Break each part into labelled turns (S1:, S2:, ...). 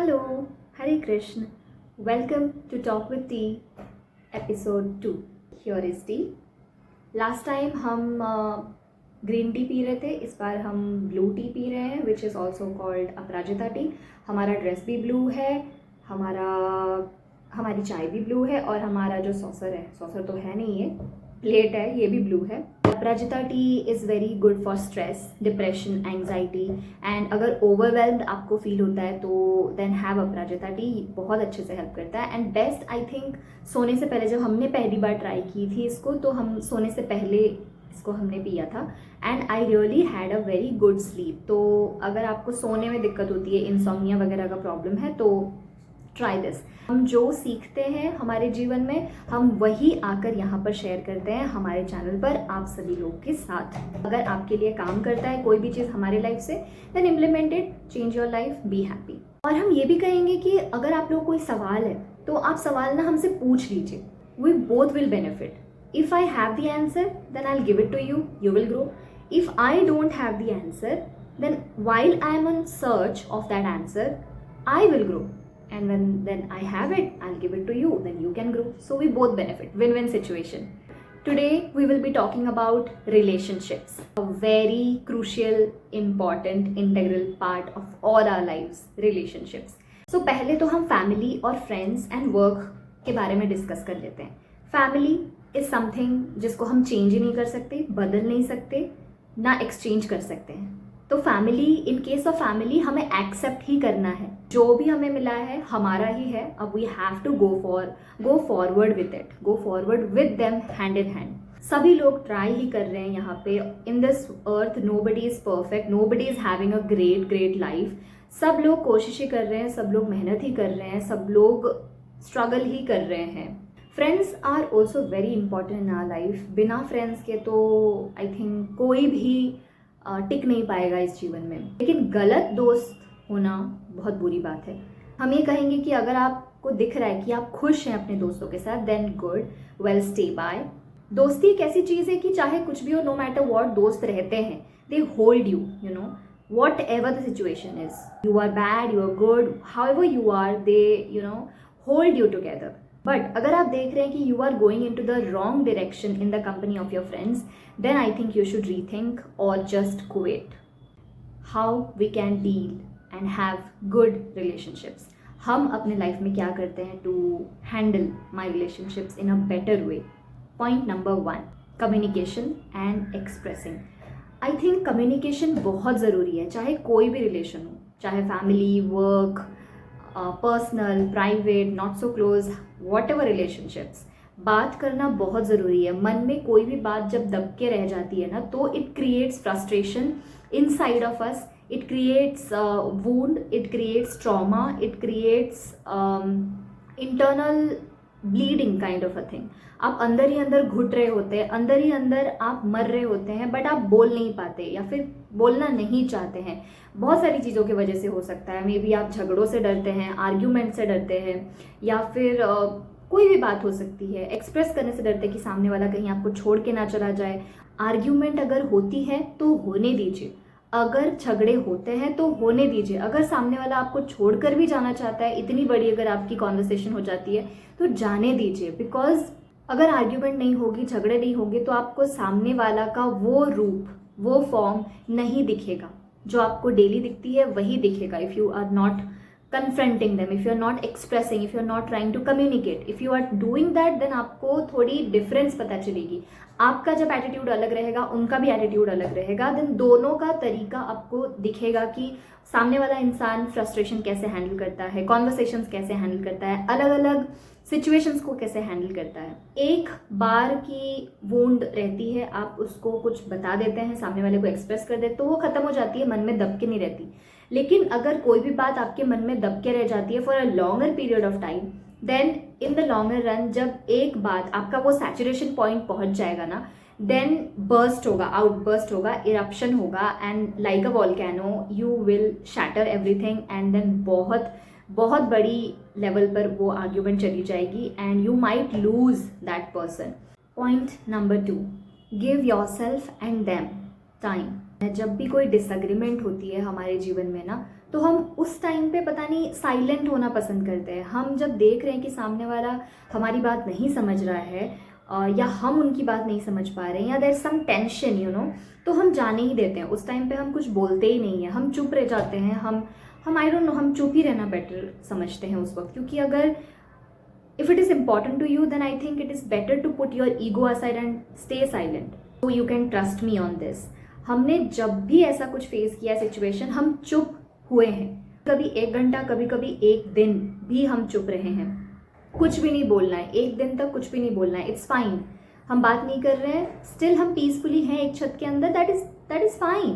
S1: Hello, Hare Krishna. Welcome to Talk with Tea, episode 2. Here is tea. Last time हम green tea P रहे थे, इस बार हम blue T P रहे हैं which is also called Aparajita T. हमारा dress भी ब्लू है, हमारी चाय भी ब्लू है और हमारा जो सॉसर तो है नहीं, ये प्लेट है, ये भी ब्लू है. Aparajita tea is very good for stress, depression, anxiety and अगर ओवरवेल्म्ड आपको फील होता है तो देन हैव अपराजिता टी. बहुत अच्छे से हेल्प करता है एंड बेस्ट आई थिंक सोने से पहले, जब हमने पहली बार ट्राई की थी इसको तो हम सोने से पहले इसको हमने पिया था and I really had a very good sleep. तो अगर आपको सोने में दिक्कत होती है, इंसोम्निया वगैरह का प्रॉब्लम है तो ट्राई दिस. हम जो सीखते हैं हमारे जीवन में हम वही आकर यहाँ पर शेयर करते हैं हमारे चैनल पर आप सभी लोग के साथ. अगर आपके लिए काम करता है कोई भी चीज़ हमारे लाइफ से, then implement it, change your life, be happy. और हम ये भी कहेंगे कि अगर आप लोग कोई सवाल है तो आप सवाल ना हमसे पूछ लीजिए. We both will benefit. If I have the answer, then I'll give it to you. You will grow. If I don't have the answer, then while I am on search of that answer, I will grow. And when then I have it, I'll give it to you. Then you can grow. So we both benefit. Win-win situation. Today we will be talking about relationships. A very crucial, important, integral part of all our lives. Relationships. So पहले तो हम family और friends and work के बारे में discuss कर लेते हैं. Family इज समथिंग जिसको हम चेंज ही नहीं कर सकते, बदल नहीं सकते, ना एक्सचेंज कर सकते हैं. तो family, in case of family हमें एक्सेप्ट ही करना है. जो भी हमें मिला है हमारा ही है. अब we have to go forward with it, go forward with them hand in hand. सभी लोग ट्राई ही कर रहे हैं यहाँ पे. In this earth nobody is perfect, nobody is having a great life. सब लोग कोशिश ही कर रहे हैं, सब लोग मेहनत ही कर रहे हैं, सब लोग स्ट्रगल ही कर रहे हैं. Friends are also very important in our life. बिना फ्रेंड्स के तो आई थिंक कोई भी टिक नहीं पाएगा इस जीवन में. लेकिन गलत दोस्त होना बहुत बुरी बात है. हम ये कहेंगे कि अगर आपको दिख रहा है कि आप खुश हैं अपने दोस्तों के साथ, then good, well, stay bye. दोस्ती एक ऐसी चीज़ है कि चाहे कुछ भी हो, नो मैटर वॉट, दोस्त रहते हैं. They hold you, you know, whatever the situation is. You are bad, you are good, however you are, they you know hold you together. But अगर आप देख रहे हैं कि you are going into the wrong direction in the company of your friends, then I think you should rethink और just quit. How we can deal and have good relationships. हम अपने life में क्या करते हैं to handle my relationships in a better way. Point number 1, communication and expressing. I think communication बहुत ज़रूरी है, चाहे कोई भी रिलेशन हो, चाहे family, work, personal, private, not so close, whatever relationships. बात करना बहुत ज़रूरी है. मन में कोई भी बात जब दब के रह जाती है ना, तो it creates frustration in side of us, it creates wound, it creates trauma, it creates internal bleeding kind of a thing. आप अंदर ही अंदर घुट रहे होते हैं, अंदर ही अंदर आप मर रहे होते हैं, बट आप बोल नहीं पाते या फिर बोलना नहीं चाहते हैं. बहुत सारी चीज़ों की वजह से हो सकता है. मे बी आप झगड़ों से डरते हैं, आर्ग्यूमेंट से डरते हैं, या फिर कोई भी बात हो सकती है. एक्सप्रेस करने से डरते हैं कि सामने वाला कहीं आपको छोड़ के ना चला जाए. आर्ग्यूमेंट अगर होती है तो होने दीजिए. अगर झगड़े होते हैं तो होने दीजिए. अगर सामने वाला आपको छोड़कर भी जाना चाहता है, इतनी बड़ी अगर आपकी कॉन्वर्सेशन हो जाती है, तो जाने दीजिए. बिकॉज अगर आर्ग्यूमेंट नहीं होगी, झगड़े नहीं होंगे, तो आपको सामने वाला का वो रूप, वो फॉर्म नहीं दिखेगा. जो आपको डेली दिखती है वही दिखेगा. If you are not confronting them, if you are not expressing, if you are not trying to communicate, if you are doing that, then आपको थोड़ी डिफरेंस पता चलेगी. आपका जब एटीट्यूड अलग रहेगा, उनका भी एटीट्यूड अलग रहेगा, देन दोनों का तरीका आपको दिखेगा कि सामने वाला इंसान फ्रस्ट्रेशन कैसे हैंडल करता है, कॉन्वर्सेशंस कैसे हैंडल करता है, अलग अलग सिचुएशंस को कैसे हैंडल करता है. एक बार की वूंड रहती है, आप उसको कुछ बता देते हैं, सामने वाले को एक्सप्रेस कर देते, तो वो खत्म हो जाती है, मन में दब के नहीं रहती. लेकिन अगर कोई भी बात आपके मन में दब के रह जाती है for a longer period of time, then in the longer run जब एक बात आपका वो सैचुरेशन पॉइंट पहुंच जाएगा ना, देन बर्स्ट होगा, आउटबर्स्ट होगा, इरप्शन होगा, and like a volcano you will shatter everything, and then बहुत बहुत बड़ी लेवल पर वो आर्ग्यूमेंट चली जाएगी and you might lose that person. Point number 2, give yourself and them time. जब भी कोई डिसएग्रीमेंट होती है हमारे जीवन में ना, तो हम उस टाइम पे पता नहीं साइलेंट होना पसंद करते हैं। हम जब देख रहे हैं कि सामने वाला हमारी बात नहीं समझ रहा है या हम उनकी बात नहीं समझ पा रहे हैं या देयर सम टेंशन तो हम जाने ही देते हैं। उस टाइम पे हम कुछ बोलते ही नहीं हैं, हम चुप रह जाते हैं। हम आई डोंट नो, हम चुप ही रहना बेटर समझते हैं उस वक्त, क्योंकि अगर if it is important to you, then I think it is better to put your ego aside and stay silent. So you can trust me on this. हमने जब भी ऐसा कुछ फेस किया सिचुएशन, हम चुप हुए हैं। कभी 1 घंटा, कभी कभी 1 दिन भी हम चुप रहे हैं। कुछ भी नहीं बोलना है, 1 दिन तक कुछ भी नहीं बोलना है, इट्स फाइन। हम बात नहीं कर रहे हैं, स्टिल हम पीसफुली हैं एक छत के अंदर, that is fine,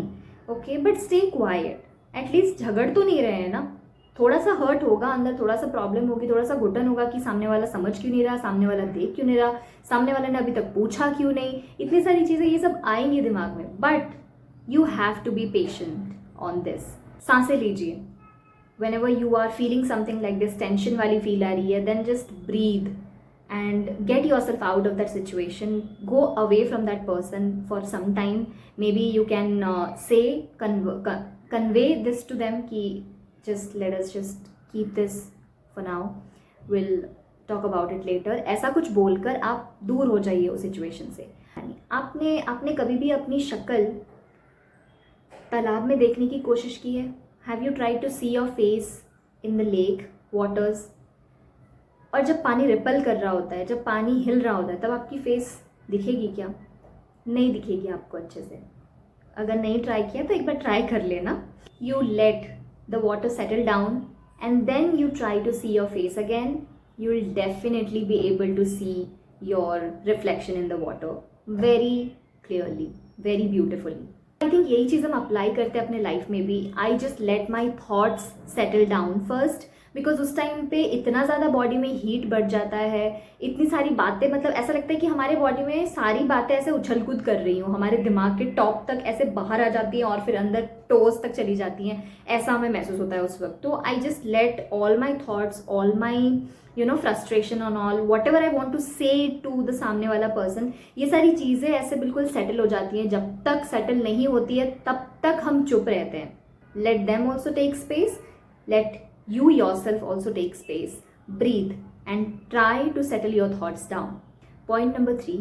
S1: okay, but stay quiet. At least झगड़ तो नहीं रहे हैं ना। थोड़ा सा हर्ट होगा अंदर, थोड़ा सा प्रॉब्लम होगी, थोड़ा सा घुटन होगा कि सामने वाला समझ क्यों नहीं रहा, सामने वाला देख क्यों नहीं रहा, सामने वाले ने अभी तक पूछा क्यों नहीं, इतनी सारी चीज़ें ये सब आएंगी दिमाग में। But you have to be patient on this. सांसें लीजिए। whenever you are feeling something like this, tension वाली फील आ रही है, then just breathe and get yourself out of that situation. Go away from that person for some time. Maybe you can convey this to them कि just let us just keep this for now, we'll talk about it later. ऐसा कुछ बोलकर आप दूर हो जाइए उस situation से। आपने कभी भी अपनी शक्ल तालाब में देखने की कोशिश की है? Have you tried to see your face in the lake waters? और जब पानी रिपल कर रहा होता है, जब पानी हिल रहा होता है, तब आपकी फेस दिखेगी क्या? नहीं दिखेगी आपको अच्छे से। अगर नहीं ट्राई किया तो एक बार ट्राई कर लेना। You let the water settle down and then you try to see your face again. You will definitely be able to see your reflection in the water very clearly, very beautifully. I think यही चीज़ हम apply करते हैं अपने life में भी। आई just let my thoughts settle down first, because उस time पे इतना ज़्यादा बॉडी में हीट बढ़ जाता है, इतनी सारी बातें, मतलब ऐसा लगता है कि हमारे बॉडी में सारी बातें ऐसे उछल कूद कर रही हूँ, हमारे दिमाग के टॉप तक ऐसे बाहर आ जाती हैं और फिर अंदर टोज तक चली जाती हैं, ऐसा हमें महसूस होता है उस वक्त। तो I just let all my thoughts, all my frustration on all whatever I want to say to the सामने वाला पर्सन, ये सारी चीज़ें ऐसे बिल्कुल सेटल हो जाती हैं। जब तक सेटल नहीं होती है तब तक हम चुप रहते हैं। Let them also take space, let you yourself also take space, breathe and try to settle your thoughts down. Point number 3,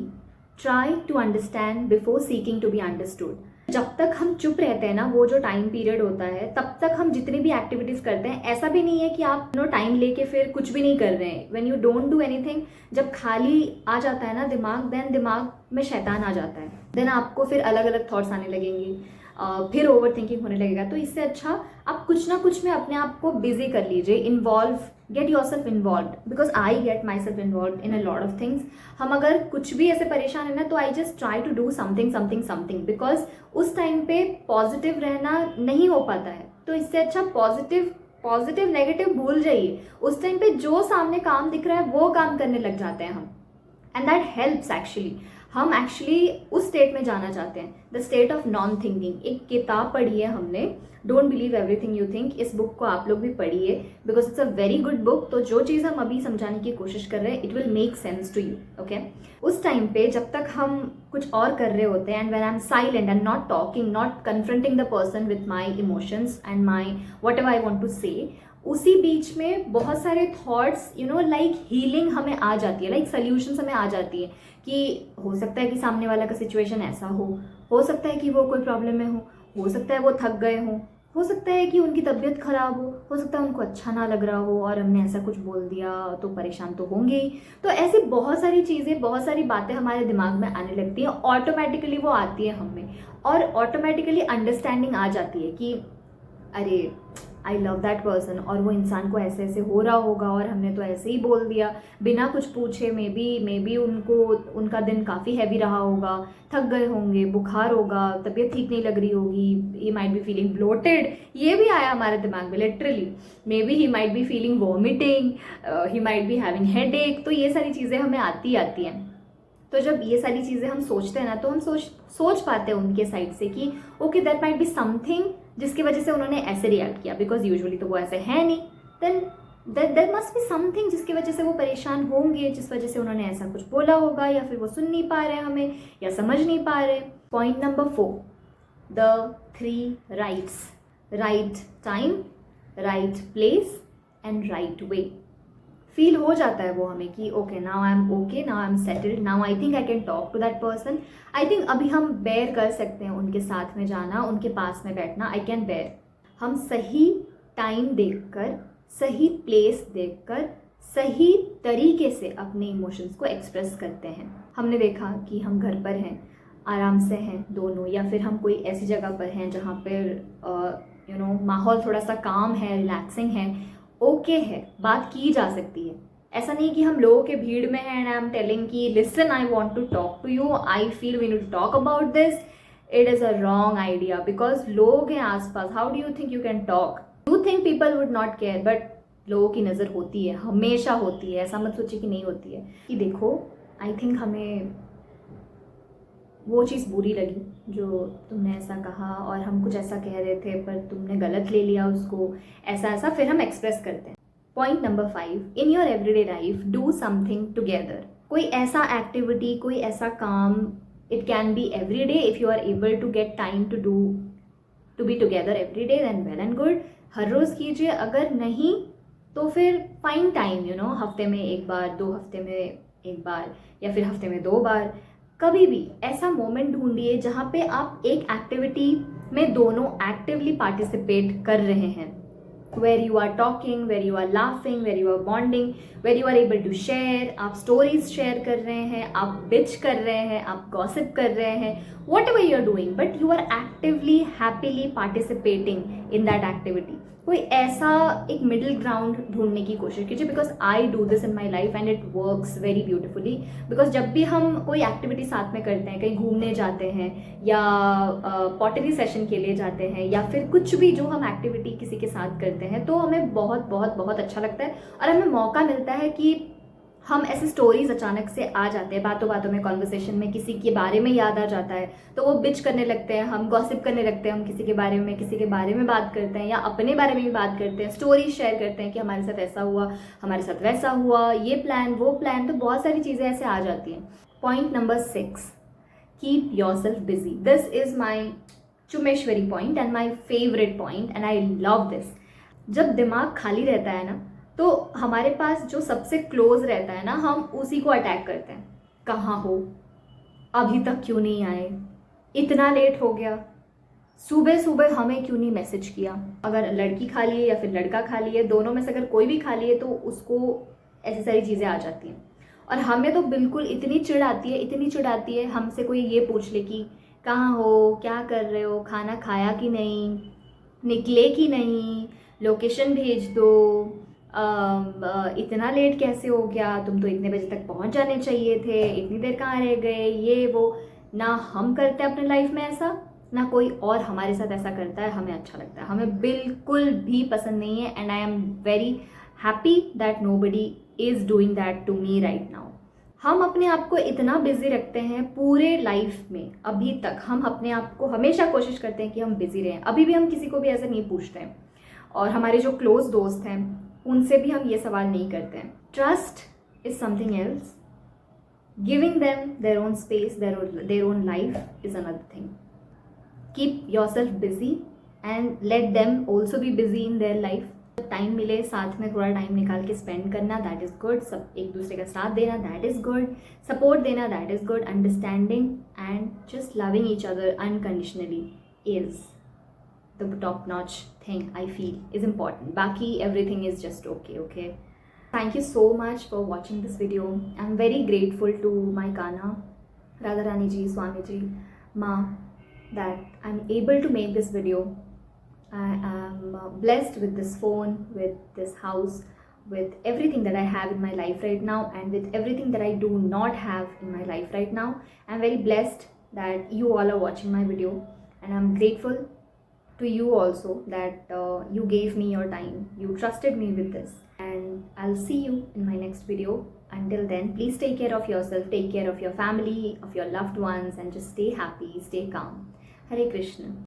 S1: try to understand before seeking to be understood. जब तक हम चुप रहते हैं ना, वो जो टाइम पीरियड होता है, तब तक हम जितनी भी एक्टिविटीज करते हैं, ऐसा भी नहीं है कि आप टाइम लेके फिर कुछ भी नहीं कर रहे हैं। When you don't do anything, जब खाली आ जाता है ना दिमाग, देन दिमाग में शैतान आ जाता है, देन आपको फिर अलग अलग थॉट्स आने लगेंगे, फिर ओवर थिंकिंग होने लगेगा। तो इससे अच्छा आप कुछ ना कुछ में अपने आप को बिजी कर लीजिए, involve, get yourself involve, because I get myself involve in a lot of things. हम अगर कुछ भी ऐसे परेशान है ना, तो I just try to do something something something, because उस टाइम पे पॉजिटिव रहना नहीं हो पाता है। तो इससे अच्छा पॉजिटिव नेगेटिव भूल जाइए। उस टाइम पे जो सामने काम दिख रहा है वो काम करने लग जाते हैं हम, एंड दैट हेल्प्स एक्चुअली। हम एक्चुअली उस स्टेट में जाना चाहते हैं, the state of non thinking. एक किताब पढ़ी है हमने, don't believe everything you think. इस बुक को आप लोग भी पढ़िए, because it's a very good book. तो जो चीज़ हम अभी समझाने की कोशिश कर रहे हैं, it will make sense to you, okay. उस टाइम पे जब तक हम कुछ और कर रहे होते हैं, and when I am silent and not talking, not confronting the person with my emotions and my whatever I want to say, उसी बीच में बहुत सारे थॉट्स लाइक हीलिंग हमें आ जाती है, लाइक सल्यूशंस हमें आ जाती है कि हो सकता है कि सामने वाला का सिचुएशन ऐसा हो सकता है कि वो कोई प्रॉब्लम में हो सकता है वो थक गए हो सकता है कि उनकी तबीयत खराब हो सकता है उनको अच्छा ना लग रहा हो और हमने ऐसा कुछ बोल दिया तो परेशान तो होंगे ही। तो ऐसी बहुत सारी चीज़ें, बहुत सारी बातें हमारे दिमाग में आने लगती हैं, ऑटोमेटिकली वो आती है हमें, और ऑटोमेटिकली अंडरस्टैंडिंग आ जाती है कि अरे आई लव दैट पर्सन, और वो इंसान को ऐसे ऐसे हो रहा होगा और हमने तो ऐसे ही बोल दिया बिना कुछ पूछे। मे बी उनका दिन काफ़ी हैवी रहा होगा, थक गए होंगे, बुखार होगा, तबीयत ठीक नहीं लग रही होगी, he might be feeling bloated, ये भी आया हमारे दिमाग में literally. May be he might be feeling vomiting, he might be having headache. तो ये सारी चीज़ें हमें आती हैं। तो जब ये सारी चीज़ें हम सोचते हैं ना, तो हम सोच पाते हैं उनके साइड से कि okay that might be something जिसकी वजह से उन्होंने ऐसे रिएक्ट किया, बिकॉज यूजुअली तो वो ऐसे है नहीं। Then there must be something जिसकी वजह से वो परेशान होंगे, जिस वजह से उन्होंने ऐसा कुछ बोला होगा, या फिर वो सुन नहीं पा रहे हमें या समझ नहीं पा रहे। Point number 4, the 3 rights, right time, right place and right way. Feel हो जाता है वो हमें कि okay now I am okay, now I am settled, now I think I can talk to that person. I think अभी हम bear कर सकते हैं उनके साथ में जाना, उनके पास में बैठना। I can bear. हम सही टाइम देखकर, सही प्लेस देखकर, सही तरीके से अपने इमोशंस को एक्सप्रेस करते हैं। हमने देखा कि हम घर पर हैं, आराम से हैं दोनों, या फिर हम कोई ऐसी जगह पर हैं जहाँ पर माहौल थोड़ा सा काम है, रिलैक्सिंग है, ओके है, बात की जा सकती है। ऐसा नहीं कि हम लोगों के भीड़ में हैं एंड आई एम टेलिंग कि listen I want to talk to you, I feel we need to talk about this. It is a wrong idea because लोग हैं आसपास। How do you think you can talk? You think people would not care, but लोगों की नज़र होती है, हमेशा होती है। ऐसा मत सोचिए कि नहीं होती है। कि देखो, आई थिंक हमें वो चीज़ बुरी लगी जो तुमने ऐसा कहा, और हम कुछ ऐसा कह रहे थे पर तुमने गलत ले लिया उसको, ऐसा फिर हम एक्सप्रेस करते हैं। Point number 5, in your everyday life do something together. कोई ऐसा एक्टिविटी, कोई ऐसा काम, it can be every day if you are able to get time to be together every day, then well and good. हर रोज़ कीजिए, अगर नहीं तो फिर फाइन टाइम, हफ्ते में एक बार, 2 हफ्ते में एक बार, या फिर हफ्ते में 2 बार। कभी भी ऐसा मोमेंट ढूंढिए जहाँ पे आप एक एक्टिविटी में दोनों एक्टिवली पार्टिसिपेट कर रहे हैं, where you are talking, where you are laughing, where you are bonding, where you are able to share. आप स्टोरीज शेयर कर रहे हैं, आप बिच कर रहे हैं, आप गॉसिप कर रहे हैं, whatever you are doing, but you are actively happily participating in that activity. कोई ऐसा एक मिडिल ग्राउंड ढूंढने की कोशिश कीजिए, because I do this in my life and it works very beautifully. Because जब भी हम कोई एक्टिविटी साथ में करते हैं, कहीं घूमने जाते हैं या पॉटरी सेशन के लिए जाते हैं, या फिर कुछ भी जो हम एक्टिविटी किसी के साथ करते हैं, तो हमें बहुत बहुत बहुत अच्छा लगता है और हमें मौका मिलता है कि हम ऐसे स्टोरीज अचानक से आ जाते हैं, बातों बातों में, कॉन्वर्सेशन में किसी के बारे में याद आ जाता है, तो वो बिच करने लगते हैं, हम गॉसिप करने लगते हैं, हम किसी के बारे में बात करते हैं, या अपने बारे में भी बात करते हैं, स्टोरीज शेयर करते हैं कि हमारे साथ ऐसा हुआ, हमारे साथ वैसा हुआ, ये प्लान, वो प्लान, तो बहुत सारी चीज़ें ऐसे आ जाती हैं। Point number 6, keep yourself busy. This is my चुमेश्वरी point and my favourite point and I love this. जब दिमाग खाली रहता है ना, तो हमारे पास जो सबसे क्लोज रहता है ना, हम उसी को अटैक करते हैं। कहाँ हो, अभी तक क्यों नहीं आए, इतना लेट हो गया, सुबह सुबह हमें क्यों नहीं मैसेज किया। अगर लड़की खाली है या फिर लड़का खाली है, दोनों में से अगर कोई भी खाली है, तो उसको ऐसी सारी चीज़ें आ जाती हैं। और हमें तो बिल्कुल इतनी चिढ़ आती है हमसे कोई ये पूछ ले कि कहाँ हो, क्या कर रहे हो, खाना खाया कि नहीं, निकले कि नहीं, लोकेशन भेज दो, इतना लेट कैसे हो गया, तुम तो इतने बजे तक पहुंच जाने चाहिए थे, इतनी देर कहाँ रह गए, ये वो। ना हम करते हैं अपने लाइफ में ऐसा, ना कोई और हमारे साथ ऐसा करता है। हमें अच्छा लगता है, हमें बिल्कुल भी पसंद नहीं है, and I am very happy that nobody is doing that to me right now. हम अपने आप को इतना बिजी रखते हैं पूरे लाइफ में, अभी तक हम अपने आप को हमेशा कोशिश करते हैं कि हम बिजी रहें, अभी भी हम किसी को भी ऐसे नहीं पूछते हैं, और हमारे जो क्लोज दोस्त हैं उनसे भी हम ये सवाल नहीं करते हैं। Trust is something else, giving them their own space, their own life is another thing. Keep yourself busy and let them also be busy in their life. Time मिले साथ में थोड़ा टाइम निकाल के स्पेंड करना, that is good. सब एक दूसरे का साथ देना, दैट इज़ गुड। सपोर्ट देना, that is good. Understanding and just loving each other unconditionally is the top notch thing I feel is important. Baki everything is just okay. Thank you so much for watching this video. I'm very grateful to my Kana, Radharani ji, Swami ji, Ma, that I'm able to make this video. I am blessed with this phone, with this house, with everything that I have in my life right now, and with everything that I do not have in my life right now. I'm very blessed that you all are watching my video, and I'm grateful to you also that you gave me your time, you trusted me with this, and I'll see you in my next video. Until then, please take care of yourself, take care of your family, of your loved ones, and just stay happy, stay calm. Hare Krishna.